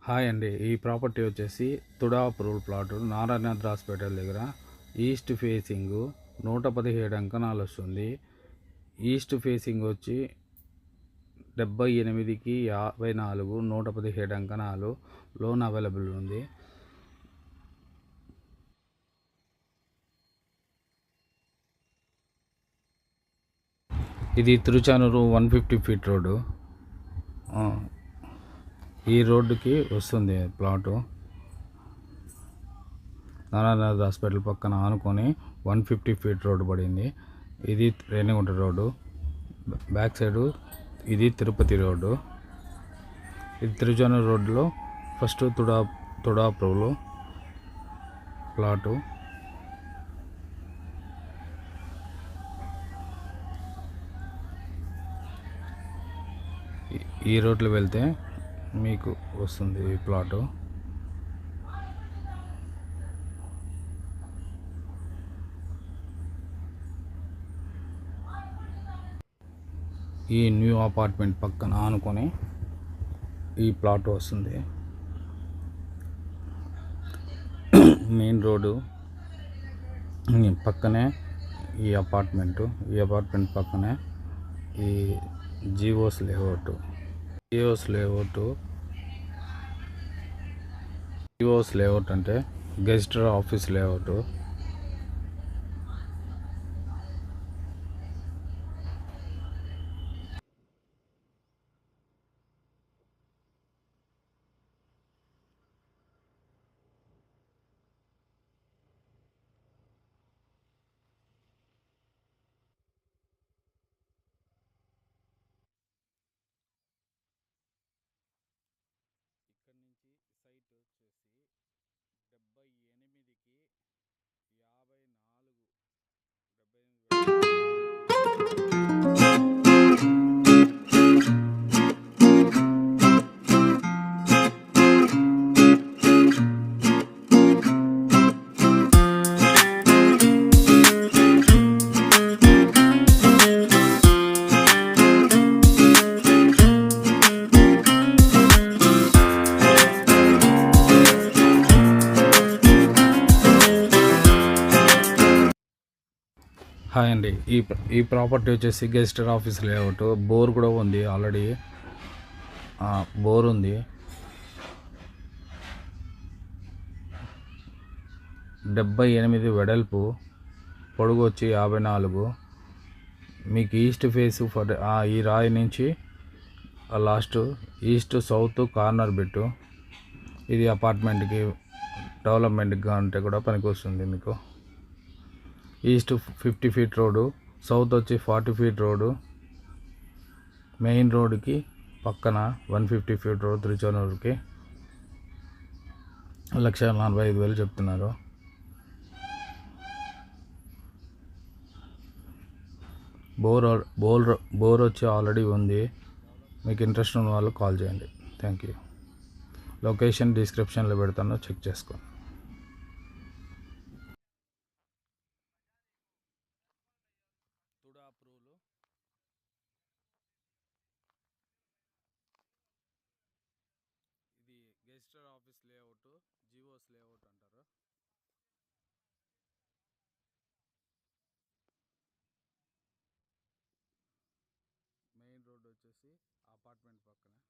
Hi అండి. ఈ property వచ్చేసి TUDA approval plot Narayanadri hospital దగ్గర ఈస్ట్ ఫేసింగ్ 117 అంకణాలు వస్తుంది. ఈస్ట్ ఫేసింగ్ వచ్చి 78కి 54 117 అంకణాలు. లోన్ అవైలబుల్ ఉంది. ఇది తిరుచానూరు 150 ఫీట్ రోడ్డు. ఈ రోడ్డుకి వస్తుంది ప్లాటు. నారాయణాద్రి హాస్పిటల్ పక్కన ఆనుకొని 150 ఫీట్ రోడ్డు పడింది. ఇది రేణిగుంట రోడ్డు. బ్యాక్ సైడు ఇది తిరుపతి రోడ్డు. ఇది తిరుచానూరు రోడ్డులో ఫస్ట్ తుడా అప్రూవల్ ప్లాటు. ఈ రోడ్లో వెళ్తే మీకు వస్తుంది ఈ ప్లాటు. ఈ న్యూ అపార్ట్మెంట్ పక్కన ఆనుకొని ఈ ప్లాట్ వస్తుంది. మెయిన్ రోడ్డు పక్కనే ఈ అపార్ట్మెంట్ పక్కనే ఈ జియోస్ లేఅవుట్ అంటే గెజిటర్ ఆఫీస్ లేఅవుట్. ఇక్కడ నుంచి సైట్ వచ్చేసి 78కి 54 హాయ్ అండి. ఈ ప్రాపర్టీ వచ్చేసి గెజిటర్ ఆఫీస్ లేఅవుట్. బోర్ కూడా ఉంది, ఆల్రెడీ బోర్ ఉంది. 78 వెడల్పు, పొడుగు వచ్చి 54. మీకు ఈస్ట్ ఫేస్ ఈ రాయి నుంచి last east south corner bit. ఇది అపార్ట్మెంట్కి డెవలప్మెంట్గా అంటే కూడా పనికి వస్తుంది మీకు. ఈస్ట్ 50 ఫీట్ రోడ్డు, సౌత్ వచ్చి 40 ఫీట్ రోడ్డు. మెయిన్ రోడ్డుకి పక్కన 150 ఫీట్ రోడ్. తిరుచానూరుకి 1,45,000 చెప్తున్నారు. బోర్ వచ్చి ఆల్రెడీ ఉంది. మీకు ఇంట్రెస్ట్ ఉన్న వాళ్ళు కాల్ చేయండి. Thank you. లొకేషన్ డిస్క్రిప్షన్లో పెడతాను, చెక్ చేసుకోండి. తుడా అప్రూవల్. ఇది గెజిటర్ ఆఫీస్ లేఅవుట్, జియోస్ లేఅవుట్ అంటారు. మెయిన్ రోడ్ వచ్చేసి అపార్ట్మెంట్ పక్కనే.